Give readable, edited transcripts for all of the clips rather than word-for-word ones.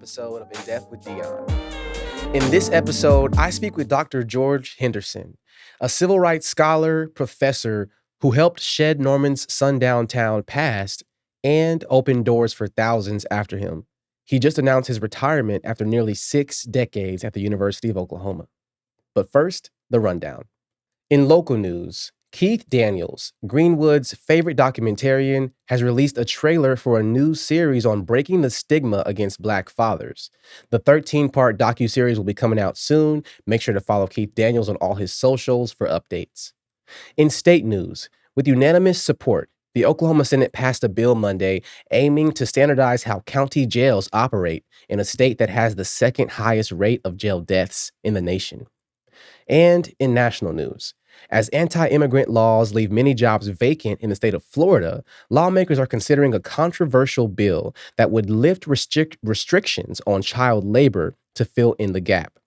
episode of In Depth with Dion. In this episode, I speak with Dr. George Henderson, a civil rights scholar, professor who helped shed Norman's Sundown town past and open doors for thousands after him. He just announced his retirement after nearly 6 decades at the University of Oklahoma. But first, the rundown. In local news, Keith Daniels, Greenwood's favorite documentarian, has released a trailer for a new series on breaking the stigma against Black fathers. The 13-part docuseries will be coming out soon. Make sure to follow Keith Daniels on all his socials for updates. In state news, with unanimous support, the Oklahoma Senate passed a bill Monday aiming to standardize how county jails operate in a state that has the second highest rate of jail deaths in the nation. And in national news, as anti-immigrant laws leave many jobs vacant in the state of Florida, lawmakers are considering a controversial bill that would lift restrictions on child labor to fill in the gap.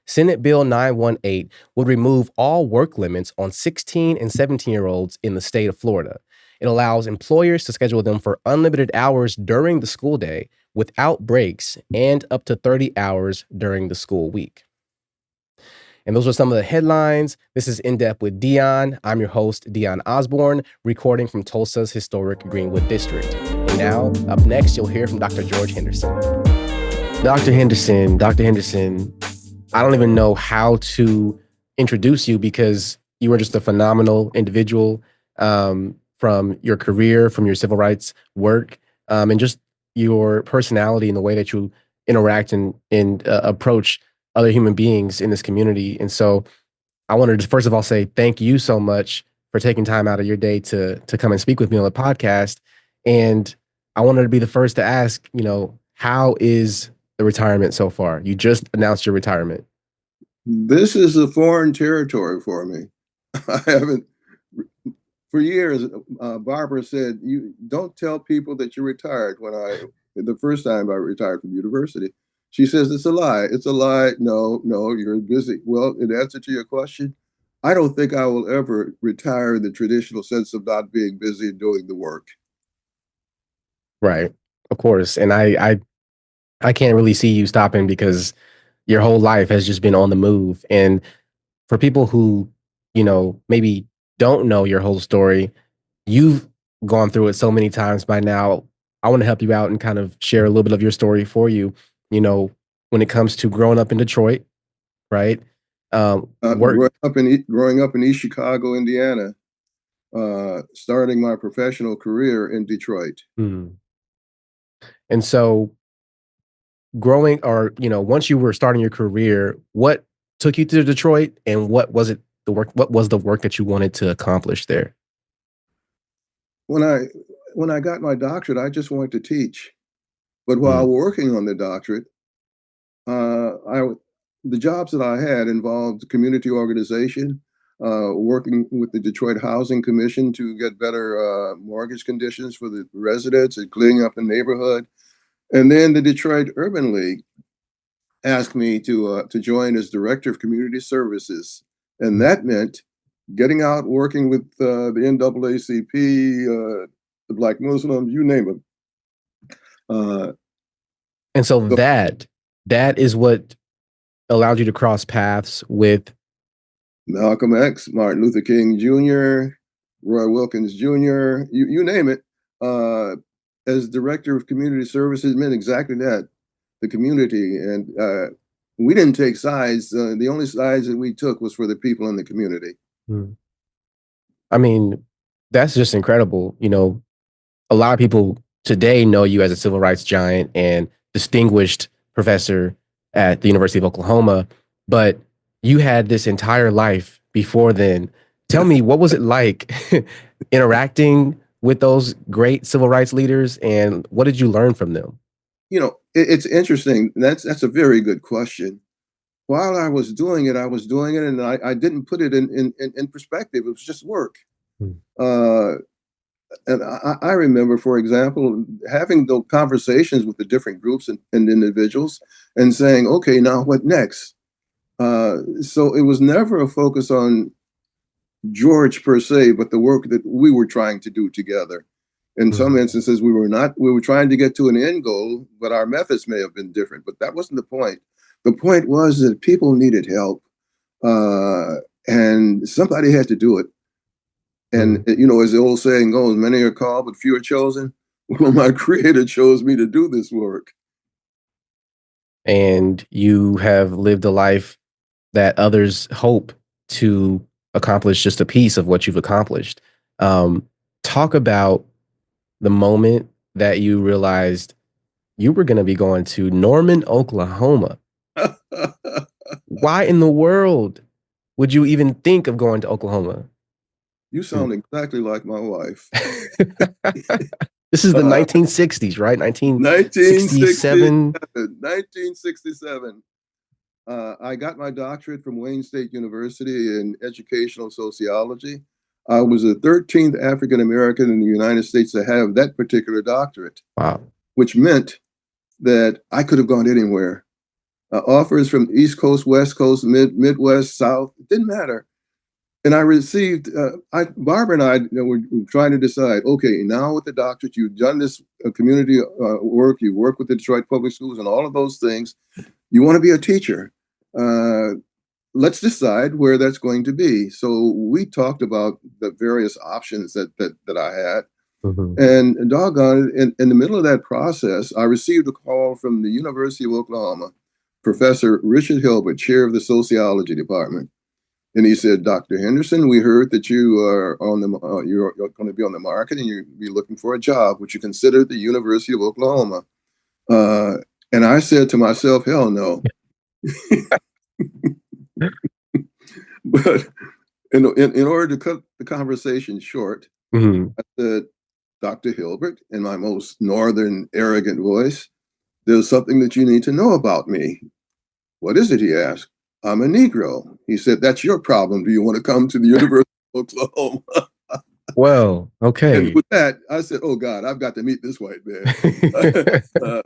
Senate Bill 918 would remove all work limits on 16 and 17-year-olds in the state of Florida. It allows employers to schedule them for unlimited hours during the school day without breaks and up to 30 hours during the school week. And those are some of the headlines. This is In Depth with Dion. I'm your host, Dion Osborne, recording from Tulsa's historic Greenwood District. And now, up next, you'll hear from Dr. George Henderson. Dr. Henderson, I don't even know how to introduce you because you are just a phenomenal individual from your career, from your civil rights work, and just your personality and the way that you interact and approach other human beings in this community. And so I wanted to first of all say thank you so much for taking time out of your day to come and speak with me on the podcast. And I wanted to be the first to ask, how is the retirement so far? You just announced your retirement. This is a foreign territory for me. I haven't, for years, Barbara said, you don't tell people that you're retired. The first time I retired from university, she says, it's a lie. It's a lie. No, you're busy. Well, in answer to your question, I don't think I will ever retire in the traditional sense of not being busy and doing the work. Right. Of course. And I can't really see you stopping because your whole life has just been on the move. And for people who, maybe don't know your whole story, you've gone through it so many times by now. I want to help you out and kind of share a little bit of your story for you. When it comes to growing up in Detroit, right? Growing up in East Chicago, Indiana, starting my professional career in Detroit. And so once you were starting your career, what took you to Detroit and what was the work that you wanted to accomplish there? When I got my doctorate, I just wanted to teach. But while working on the doctorate, the jobs that I had involved community organization, working with the Detroit Housing Commission to get better mortgage conditions for the residents and cleaning up the neighborhood. And then the Detroit Urban League asked me to join as director of community services. And that meant getting out, working with the NAACP, the Black Muslims, you name them. And so that is what allowed you to cross paths with Malcolm X, Martin Luther King Jr., Roy Wilkins Jr., you name it. As director of community services meant exactly that, the community. And we didn't take sides. The only sides that we took was for the people in the community. I mean, that's just incredible. A lot of people today know you as a civil rights giant and distinguished professor at the University of Oklahoma, but you had this entire life before then. Tell me, what was it like interacting with those great civil rights leaders, and what did you learn from them? It's interesting. That's a very good question. While I was doing it, and I didn't put it in perspective. It was just work. And I remember, for example, having those conversations with the different groups and individuals and saying, okay, now what next? So it was never a focus on George per se, but the work that we were trying to do together. In some Mhm. instances, we were not, we were trying to get to an end goal, but our methods may have been different. But that wasn't the point. The point was that people needed help, uh, and somebody had to do it. And, Mhm. you know, as the old saying goes, many are called, but few are chosen. Well, my creator chose me to do this work. And you have lived a life that others hope to accomplish just a piece of what you've accomplished. Um, Talk about the moment that you realized you were going to be going to Norman, Oklahoma. Why in the world would you even think of going to Oklahoma? You Hmm. sound exactly like my wife. This is the Uh, 1960s, right? 1967. 1967. 1967. I got my doctorate from Wayne State University in educational sociology. I was the 13th African American in the United States to have that particular doctorate, Wow. which meant that I could have gone anywhere. Offers from East Coast, West Coast, Midwest, South, it didn't matter. And I received, Barbara and I, you know, were trying to decide, okay, now with the doctorate, you've done this community work, you work with the Detroit Public Schools and all of those things. You want to be a teacher. Uh, let's decide where that's going to be. So we talked about the various options that I had. Mhm. And doggone it, in the middle of that process, I received a call from the University of Oklahoma, Professor Richard Hilbert, chair of the sociology department. And he said, Dr. Henderson, we heard that you are on the you're going to be on the market and you'll be looking for a job. Would you consider the University of Oklahoma? Uh, and I said to myself, hell no. But in order to cut the conversation short, Mhm. I said, Dr. Hilbert, in my most northern, arrogant voice, there's something that you need to know about me. What is it? He asked. I'm a Negro. He said, that's your problem. Do you want to come to the University of Oklahoma? Well, And okay. with that, I said, oh God, I've got to meet this white man. uh,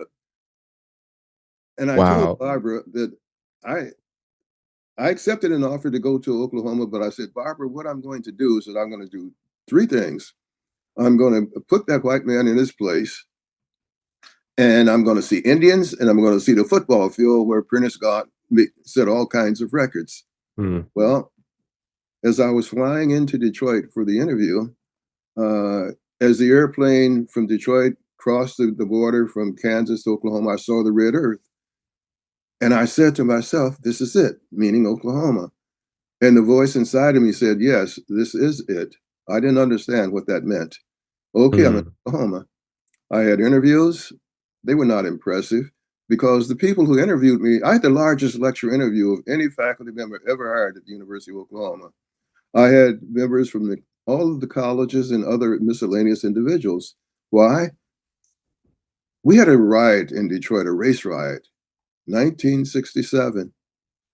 and I told Wow. Barbara that I I accepted an offer to go to Oklahoma, but I said, Barbara, what I'm going to do is that I'm going to do three things. I'm going to put that white man in his place, and I'm going to see Indians, and I'm going to see the football field where Prentice Scott set all kinds of records. Mm. Well, as I was flying into Detroit for the interview, uh, as the airplane from Detroit crossed the border from Kansas to Oklahoma, I saw the red earth. And I said to myself, this is it, meaning Oklahoma. And the voice inside of me said, yes, this is it. I didn't understand what that meant. Okay, I'm in Mm. Oklahoma. I had interviews. They were not impressive because the people who interviewed me, I had the largest lecture interview of any faculty member ever hired at the University of Oklahoma. I had members from all of the colleges and other miscellaneous individuals. Why? We had a riot in Detroit, a race riot, 1967.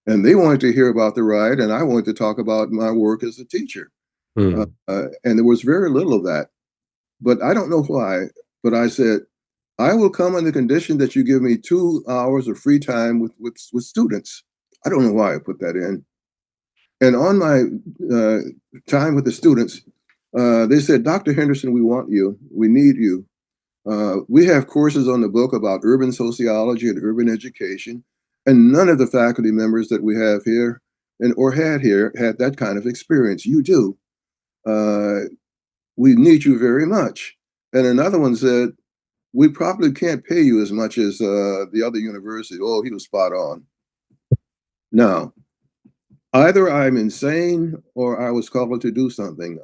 And they wanted to hear about the riot, and I wanted to talk about my work as a teacher. Mm. And there was very little of that. But I don't know why. But I said, I will come on the condition that you give me 2 hours of free time with students. I don't know why I put that in. And on my time with the students, they said, Dr. Henderson, we want you. We need you. We have courses on the book about urban sociology and urban education, and none of the faculty members that we have here and or had here had that kind of experience. You do. Uh, we need you very much. And another one said, we probably can't pay you as much as the other university. Oh, he was spot on. Now, either I'm insane or I was called to do something.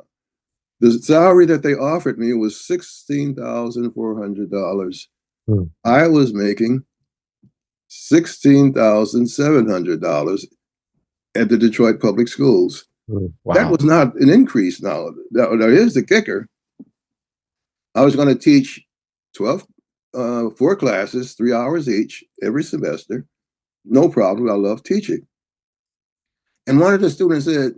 The salary that they offered me was $16,400. Mm. I was making $16,700 at the Detroit Public Schools. Mm. That Wow. was not an increase. Now here's the kicker. I was going to teach 12, 4 classes, 3 hours each every semester. No problem. I love teaching. And one of the students said,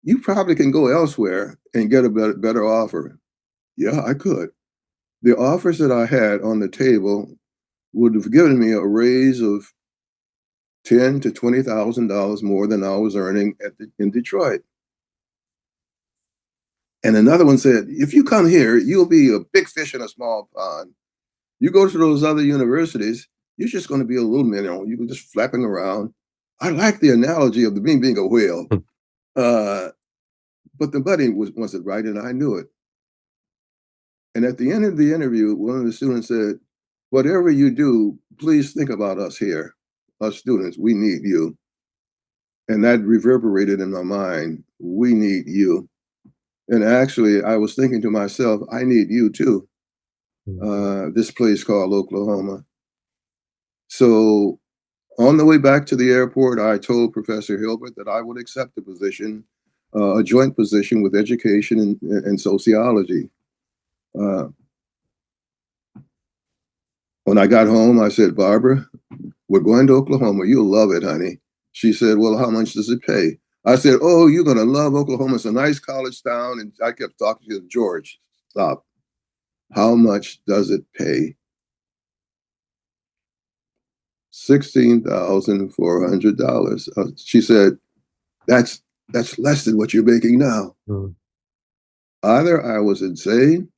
you probably can go elsewhere and get a better offer. Yeah, I could. The offers that I had on the table would have given me a raise of ten to $20,000 more than I was earning in Detroit. And another one said, if you come here, you'll be a big fish in a small pond. You go to those other universities, you're just going to be a little minnow. You're just flapping around. I like the analogy of the being a whale. Uh, but the buddy wasn't right, and I knew it. And at the end of the interview, one of the students said, whatever you do, please think about us here, us students. We need you. And that reverberated in my mind. We need you. And actually, I was thinking to myself, I need you too. This place called Oklahoma. So on the way back to the airport, I told Professor Hilbert that I would accept the position, a joint position with education and sociology. Uh, when I got home, I said, Barbara, we're going to Oklahoma. You'll love it, honey. She said, well, how much does it pay? I said, oh, you're going to love Oklahoma. It's a nice college town. And I kept talking to George. Stop. How much does it pay? $16,400. She said, that's less than what you're making now. Mm. Either I was insane,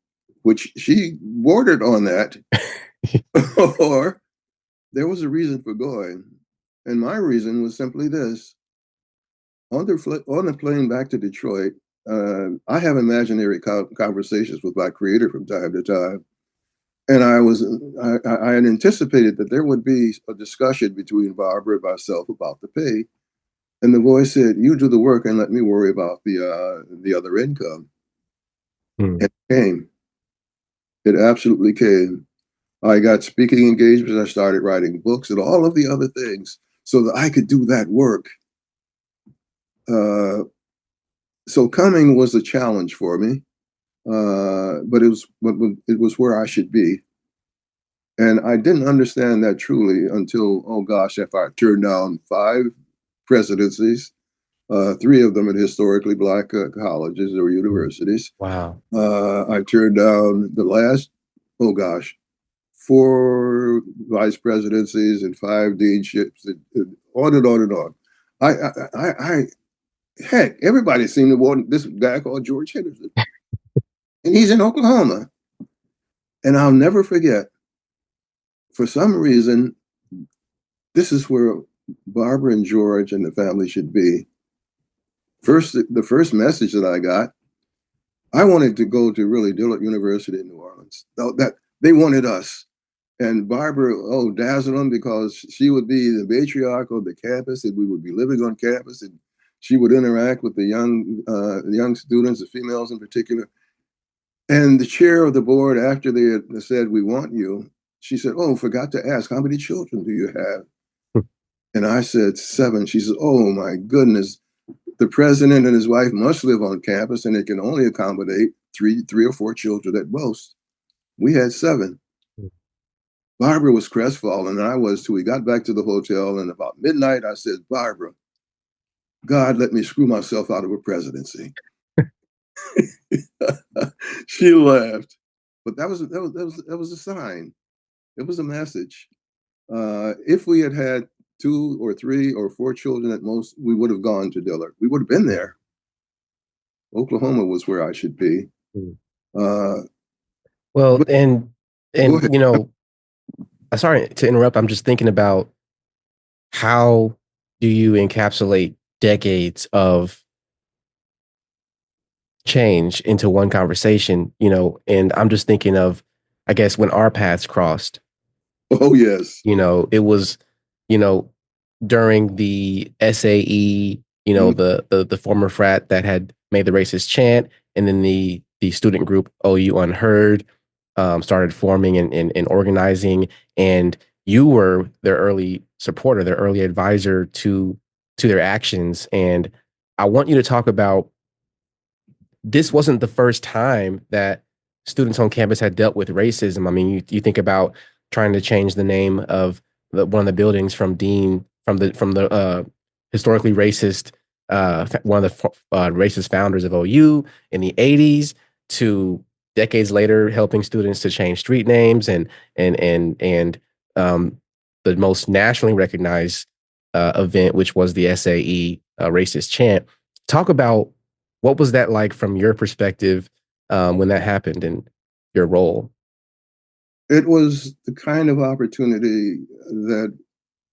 which she bordered on that, or there was a reason for going. And my reason was simply this. On the plane back to Detroit, I have imaginary conversations with my creator from time to time. And I had anticipated that there would be a discussion between Barbara and myself about the pay. And the voice said, you do the work and let me worry about the other income. And it came. It absolutely came. I got speaking engagements. I started writing books and all of the other things so that I could do that work. So coming was a challenge for me, but it was where I should be. And I didn't understand that truly until, oh gosh, if I turned down 5 presidencies, 3 of them at historically Black colleges or universities. Wow. I turned down the last, oh gosh, 4 vice presidencies and 5 deanships, and on and on and on. Heck, everybody seemed to want this guy called George Henderson. And he's in Oklahoma. And I'll never forget, for some reason, this is where Barbara and George and the family should be. The first message that I got, I wanted to go to really Dillard University in New Orleans. That they wanted us. And Barbara, dazzled them because she would be the matriarch of the campus and we would be living on campus and she would interact with the young students, the females in particular. And the chair of the board, after they had said, we want you, she said, oh, forgot to ask, how many children do you have? And I said, 7. She said, oh my goodness, the president and his wife must live on campus and it can only accommodate 3 or 4 children at most. We had 7. Barbara was crestfallen, and I was too. We got back to the hotel, and about midnight, I said, Barbara, God let me screw myself out of a presidency. She laughed, but that was a sign. It was a message. If we had had 2 or 3 or 4 children at most, we would have gone to Dillard. We would have been there. Oklahoma was where I should be. Well, and you know, sorry to interrupt. I'm just thinking about how do you encapsulate decades of change into one conversation, and I'm just thinking of, I guess, when our paths crossed. Oh, yes. It was, during the SAE, the former frat that had made the racist chant, and then the student group OU Unheard started forming and organizing, and you were their early supporter, their early advisor to their actions. And I want you to talk about, this wasn't the first time that students on campus had dealt with racism. I mean, you think about trying to change the name of one of the buildings from the historically racist, one of the racist founders of OU in the 80s, to decades later helping students to change street names and the most nationally recognized event, which was the SAE racist chant. Talk about What was that like from your perspective, when that happened in your role? It was the kind of opportunity that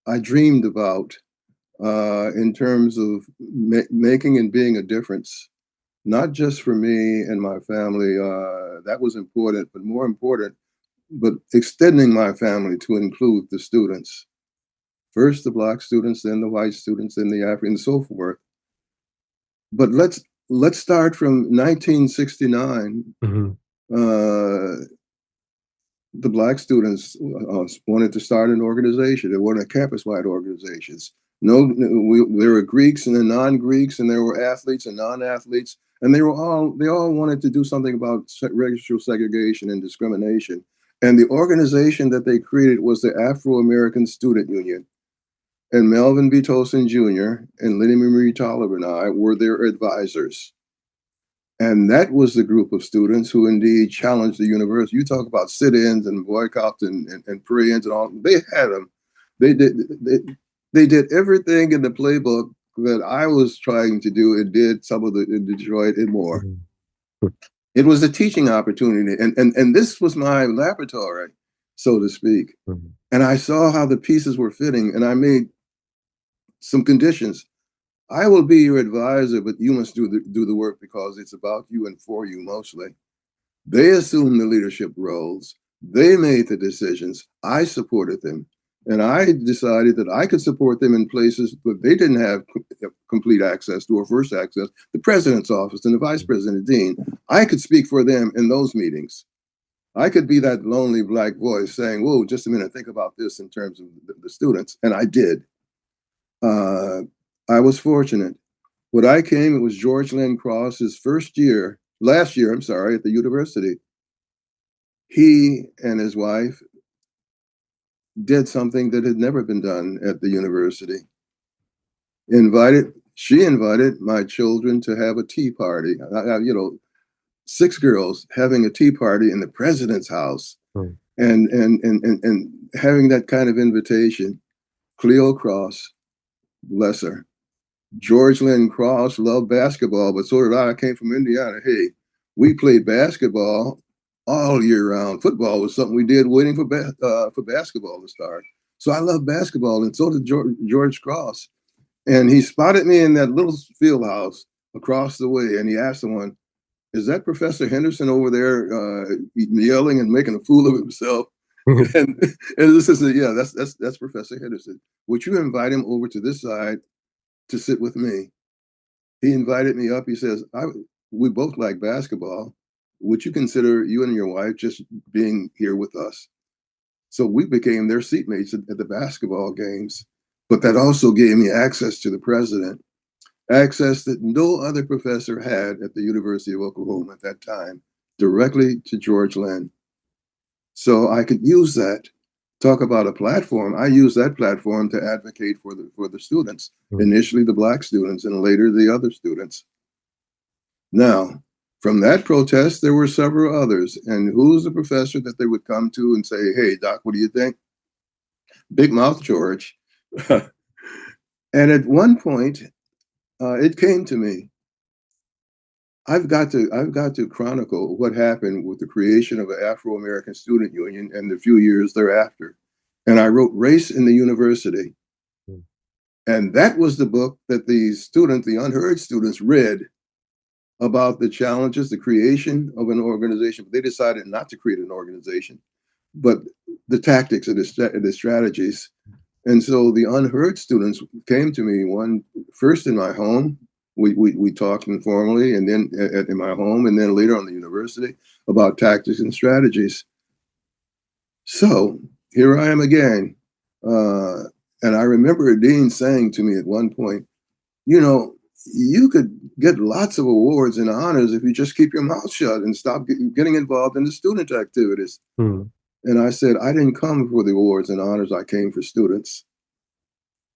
I dreamed about in terms of making and being a difference, not just for me and my family. That was important, but more important, but extending my family to include the students. First the Black students, then the white students, then the African, and so forth. But let's start from 1969. Mhm. Uh, the Black students wanted to start an organization. They wanted campus-wide organizations. No, there were Greeks and then non-Greeks, and there were athletes and non-athletes, and they all wanted to do something about racial segregation and discrimination. And the organization that they created was the Afro-American Student Union. And Melvin B. Tosin Jr. and Lenny Marie Tolliver and I were their advisors. And that was the group of students who indeed challenged the university. You talk about sit-ins and boycotts and pray-ins and all. They had them. They did, they, they did everything in the playbook that I was trying to do and did some of the in Detroit and more. Mhm. It was a teaching opportunity. And this was my laboratory, so to speak. Mhm. And I saw how the pieces were fitting, and I made some conditions. I will be your advisor, but you must do the work because it's about you and for you mostly. They assumed the leadership roles. They made the decisions. I supported them. And I decided that I could support them in places that they didn't have complete access to or first access, the president's office and the vice president, dean. I could speak for them in those meetings. I could be that lonely Black voice saying, whoa, just a minute, think about this in terms of the students. And I did. Uh, I was fortunate. When I came, it was George Lynn Cross, his last year, I'm sorry, at the university. He and his wife did something that had never been done at the university. She invited my children to have a tea party. Six girls having a tea party in the president's house, Mm. and having that kind of invitation. Cleo Cross, bless her. George Lynn Cross loved basketball, but so did I. I came from Indiana. Hey, we played basketball all year round. Football was something we did waiting for basketball to start. So I love basketball, and so did George Cross. And he spotted me in that little field house across the way, and he asked someone, "Is that Professor Henderson over there yelling and making a fool of himself?" And this is yeah, that's Professor Henderson. Would you invite him over to this side to sit with me? He invited me up. He says, we both like basketball. Would you consider you and your wife just being here with us? So we became their seatmates at the basketball games. But that also gave me access to the president, access that no other professor had at the University of Oklahoma at that time, directly to George Lynn. So I could use that. Talk about a platform. I use that platform to advocate for the students, Mm. initially the Black students and later the other students. Now, from that protest, there were several others. And who's the professor that they would come to and say, hey, Doc, what do you think? Big Mouth George. And at one point, it came to me. I've got to chronicle what happened with the creation of the Afro-American Student Union and the few years thereafter. And I wrote Race in the University. Mm. And that was the book that the unheard students read about the challenges, the creation of an organization. But they decided not to create an organization, but the tactics and the strategies. And so the unheard students came to me first in my home. We talked informally, and then in my home, and then later on the university about tactics and strategies. So here I am again. And I remember a dean saying to me at one point, you know, you could get lots of awards and honors if you just keep your mouth shut and stop getting involved in the student activities. Mm. And I said, I didn't come for the awards and honors. I came for students.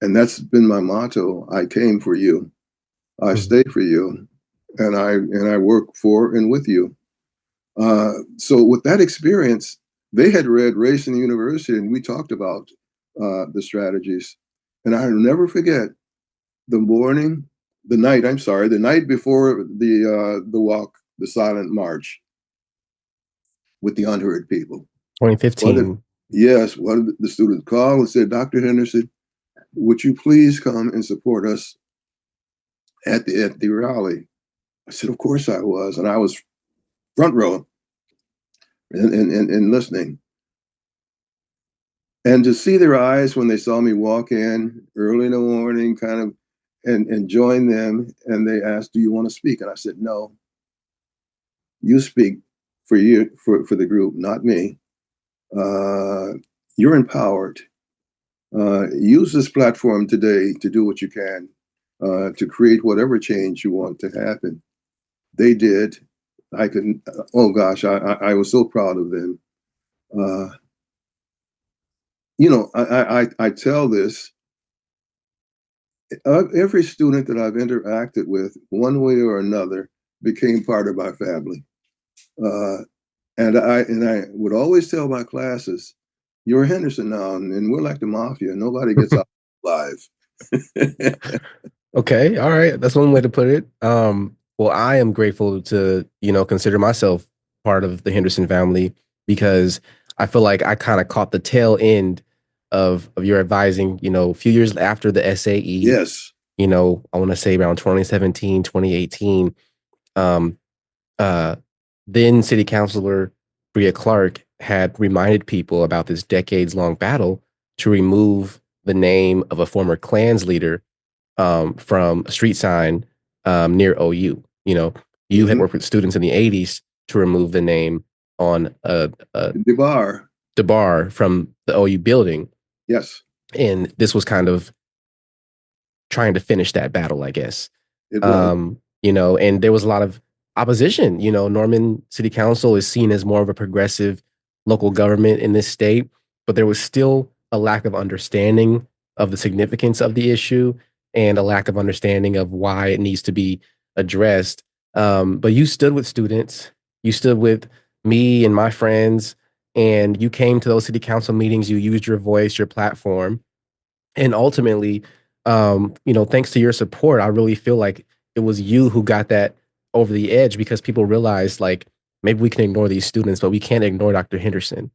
And that's been my motto. I came for you. I Mhm. stay for you. And I work for and with you. So with that experience, they had read Race in the University, and we talked about the strategies. And I'll never forget the morning the night before the walk, the silent march with the unheard people. One of 2015. yes, one of the students called and said, Dr. Henderson, would you please come and support us at the rally? I said, of course I was, and I was front row and listening. And to see their eyes when they saw me walk in early in the morning, kind of, and join them, and they asked, "Do you want to speak?" And I said, "No, you speak for you for the group, not me. Uh, you're empowered. Use this platform today to do what you can to create whatever change you want to happen." They did. I couldn't. Oh gosh, I was so proud of them. Uh, I tell this every student that I've interacted with, one way or another, became part of my family. Uh, and I would always tell my classes, "You're Henderson now, and we're like the mafia. Nobody gets out alive." Okay, all right. That's one way to put it. Well, I am grateful to, consider myself part of the Henderson family because I feel like I kind of caught the tail end of your advising, a few years after the SAE, Yes. I want to say around 2017, 2018. Um, uh, then City Councilor Bria Clark had reminded people about this decades long battle to remove the name of a former Klans leader from a street sign near OU. You had Mm-hmm. worked with students in the 80s to remove the name on The bar. the bar from the OU building. Yes, And this was kind of trying to finish that battle, I guess. it was. And there was a lot of opposition. Norman City Council is seen as more of a progressive local government in this state, but there was still a lack of understanding of the significance of the issue and a lack of understanding of why it needs to be addressed. But you stood with students, you stood with me and my friends, and you came to those city council meetings. You used your voice, your platform, and ultimately, thanks to your support, I really feel like it was you who got that over the edge because people realized like maybe we can ignore these students, but we can't ignore Dr. Henderson.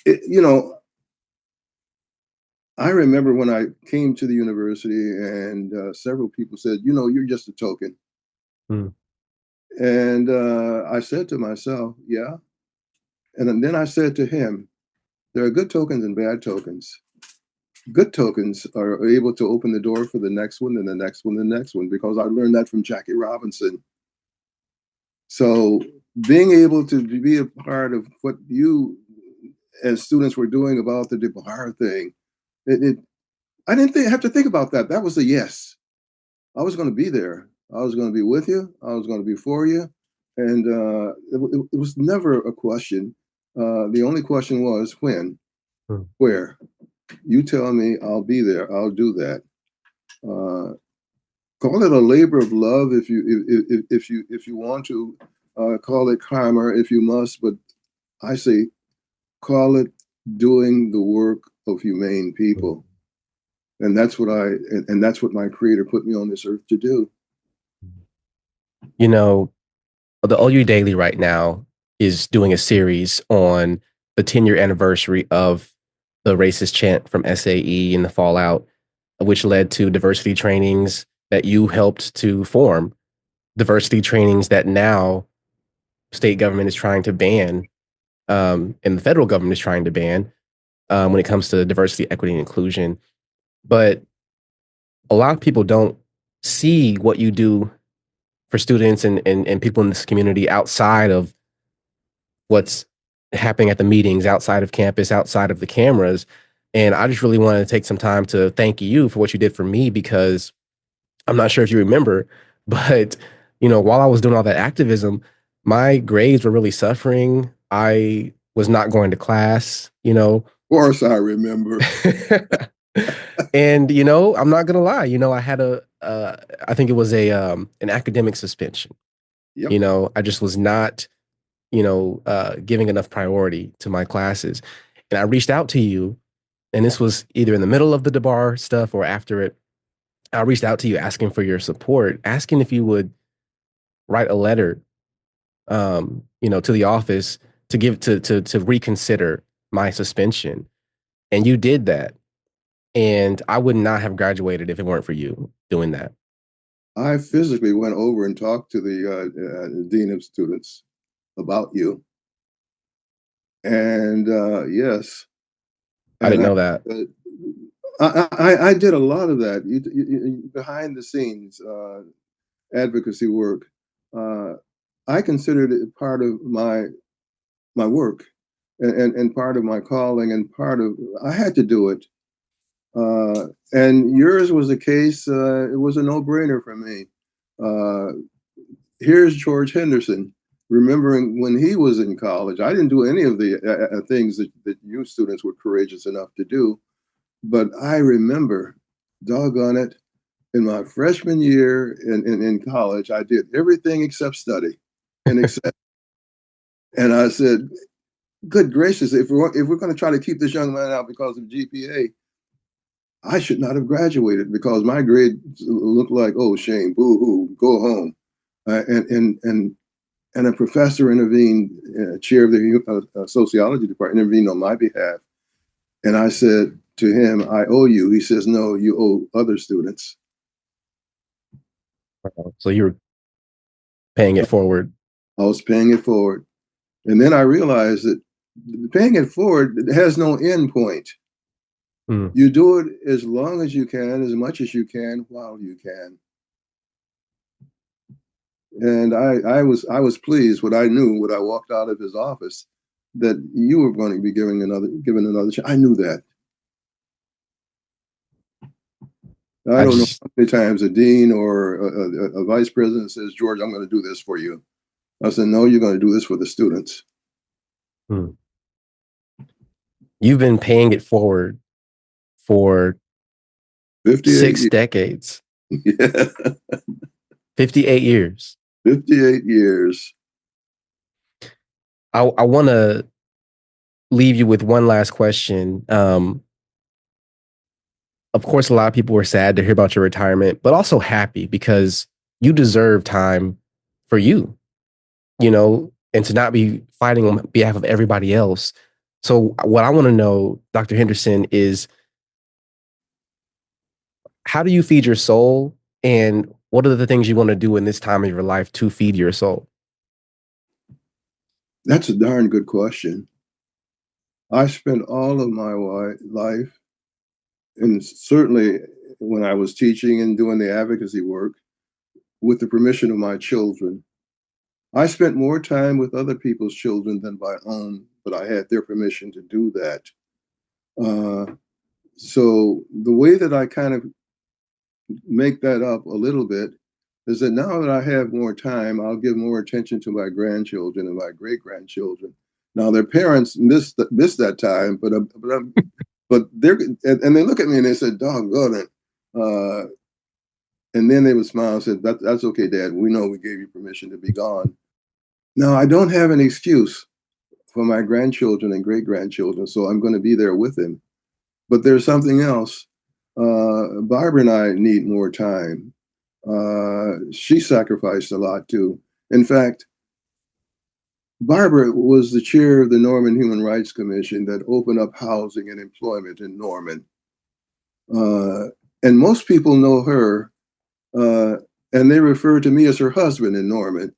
It, you know, I remember when I came to the university and several people said, "You're just a token." Mm. And I said to myself, "Yeah." And then I said to him, "There are good tokens and bad tokens. Good tokens are able to open the door for the next one and the next one, and the next one, because I learned that from Jackie Robinson." So being able to be a part of what you as students were doing about the DeBar thing, it I didn't have to think about that. That was a yes. I was going to be there. I was going to be with you. I was going to be for you, and it was never a question. The only question was when, Mm. where. You tell me, I'll be there. I'll do that. Uh, Call it a labor of love if you want to. Call it karma if you must, but I say call it doing the work of humane people. And that's what my creator put me on this earth to do. You know, the OU Daily right now is doing a series on the 10-year anniversary of the racist chant from SAE and the fallout, which led to diversity trainings that you helped to form, diversity trainings that now state government is trying to ban, and the federal government is trying to ban when it comes to diversity, equity, and inclusion. But a lot of people don't see what you do for students and people in this community outside of what's happening at the meetings, outside of campus, outside of the cameras. And I just really wanted to take some time to thank you for what you did for me because I'm not sure if you remember, but while I was doing all that activism, my grades were really suffering. I was not going to class. Of course, I remember. And I'm not gonna lie. I had I think it was an academic suspension. Yep. I just was not giving enough priority to my classes, and I reached out to you, and this was either in the middle of the DeBar stuff or after it, I reached out to you asking for your support, asking if you would write a letter, to the office to give to reconsider my suspension, and you did that. And I would not have graduated if it weren't for you doing that. I physically went over and talked to the dean of students about you, and yes, I and didn't know that. uh, I did a lot of that behind the scenes advocacy work. Uh, I considered it part of my work and part of my calling and part of I had to do it. And yours was a case. It was a no-brainer for me. Uh, Here's George Henderson. Remembering when he was in college, I didn't do any of the things that you students were courageous enough to do. But I remember, doggone it, in my freshman year in college, I did everything except study. And except, and I said, good gracious, if we're going to try to keep this young man out because of GPA, I should not have graduated because my grade looked like, oh, shame, boo hoo, go home. And a professor intervened, chair of the sociology department intervened on my behalf. And I said to him, I owe you. He says, no, you owe other students. So you were paying it forward. I was paying it forward. And then I realized that paying it forward has no end point. Mm. You do it as long as you can, as much as you can, while you can. And I was pleased when I knew when I walked out of his office that you were going to be given another chance. I knew that. I I don't know just how many times a dean or a vice president says, George, I'm going to do this for you. I said, no, you're going to do this for the students. mm. You've been paying it forward for 58 6 years. decades, Yeah, 58 years. 58 years. I want to leave you with one last question. Of course, a lot of people were sad to hear about your retirement, but also happy because you deserve time for you, and to not be fighting on behalf of everybody else. So, what I want to know, Dr. Henderson, is how do you feed your soul? And what are the things you want to do in this time of your life to feed your soul? That's a darn good question. I spent all of my life, and certainly when I was teaching and doing the advocacy work, with the permission of my children. I spent more time with other people's children than my own, but I had their permission to do that. Uh, so the way that I kind of make that up a little bit is that now that I have more time, I'll give more attention to my grandchildren and my great grandchildren. Now their parents missed that time, but they're and they look at me and they said, "Doggone it." And then they would smile and said, "That's okay, Dad. We know we gave you permission to be gone." Now I don't have an excuse for my grandchildren and great grandchildren, so I'm going to be there with them. But there's something else. Barbara and I need more time. She sacrificed a lot too. In fact, Barbara was the chair of the Norman Human Rights Commission that opened up housing and employment in Norman. And most people know her, and they refer to me as her husband in Norman.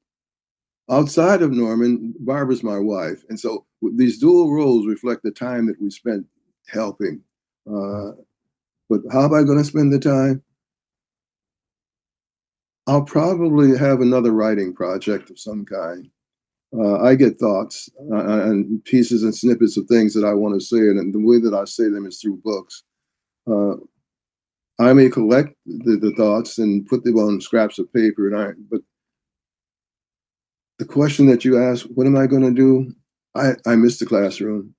Outside of Norman, Barbara's my wife. And so these dual roles reflect the time that we spent helping. But how am I going to spend the time? I'll probably have another writing project of some kind. I get thoughts and pieces and snippets of things that I want to say, and the way that I say them is through books. Uh, I may collect the thoughts and put them on scraps of paper, but the question that you asked, what am I going to do? I missed the classroom.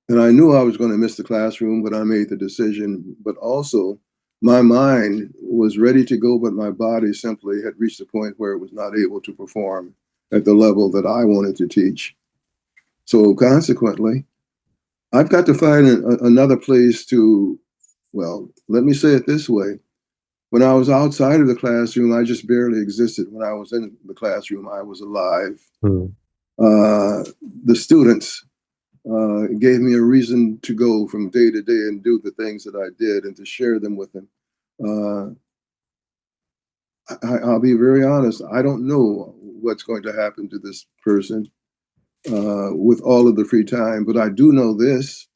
And I knew I was going to miss the classroom, but I made the decision. But also, my mind was ready to go, but my body simply had reached a point where it was not able to perform at the level that I wanted to teach. So consequently, I've got to find another place to Well, let me say it this way. When I was outside of the classroom, I just barely existed. When I was in the classroom, I was alive. Hmm. Uh, the students gave me a reason to go from day to day and do the things that I did and to share them with them. Uh, I'll be very honest. I don't know what's going to happen to this person with all of the free time, but I do know this.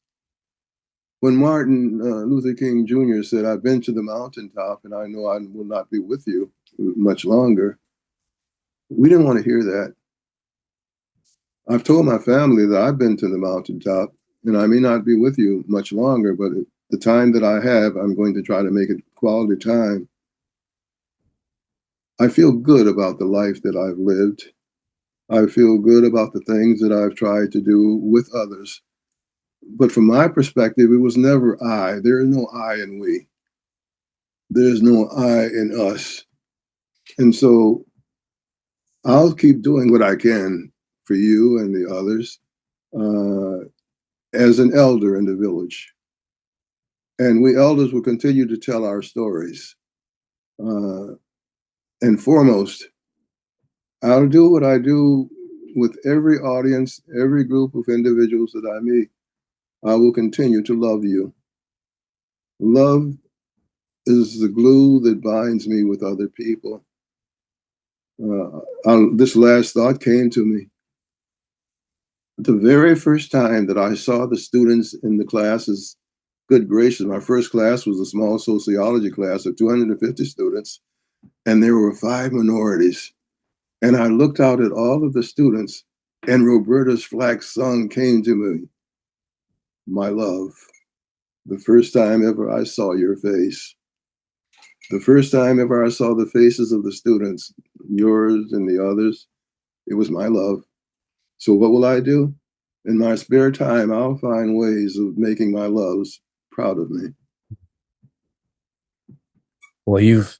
When Martin Luther King Jr. said, "I've been to the mountaintop and I know I will not be with you much longer," we didn't want to hear that. I've told my family that I've been to the mountaintop and I may not be with you much longer, but the time that I have, I'm going to try to make it quality time. I feel good about the life that I've lived. I feel good about the things that I've tried to do with others. But from my perspective, it was never I. There is no I in we. There's no I in us. And so I'll keep doing what I can for you and the others uh, as an elder in the village. And we elders will continue to tell our stories. Uh, and foremost, I'll do what I do with every audience, every group of individuals that I meet. I will continue to love you. Love is the glue that binds me with other people. This last thought came to me. The very first time that I saw the students in the classes, good gracious, my first class was a small sociology class of 250 students, and there were 5 minorities. And I looked out at all of the students, and Roberta's Flack song came to me. My love, the first time ever I saw your face. The first time ever I saw the faces of the students, yours and the others, it was my love. So what will I do? In my spare time, I'll find ways of making my loves proud of me. Well, you've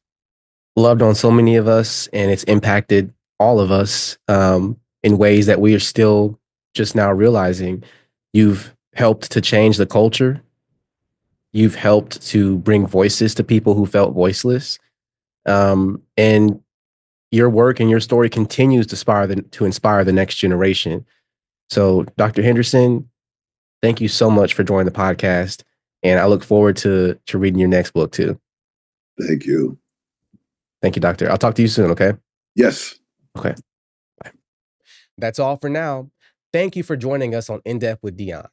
loved on so many of us, and it's impacted all of us in ways that we are still just now realizing. You've helped to change the culture. You've helped to bring voices to people who felt voiceless. And your work and your story continues to inspire the next generation. So, Dr. Henderson, thank you so much for joining the podcast. And I look forward to reading your next book too. Thank you. Thank you, Doctor. I'll talk to you soon, okay? Yes. Okay. Bye. That's all for now. Thank you for joining us on In Depth with Dion.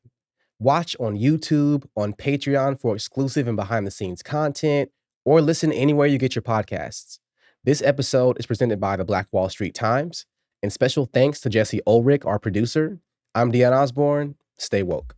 Watch on YouTube, on Patreon for exclusive and behind the scenes content, or listen anywhere you get your podcasts. This episode is presented by the Black Wall Street Times, and special thanks to Jesse Ulrich, our producer. I'm Dion Osborne. Stay woke.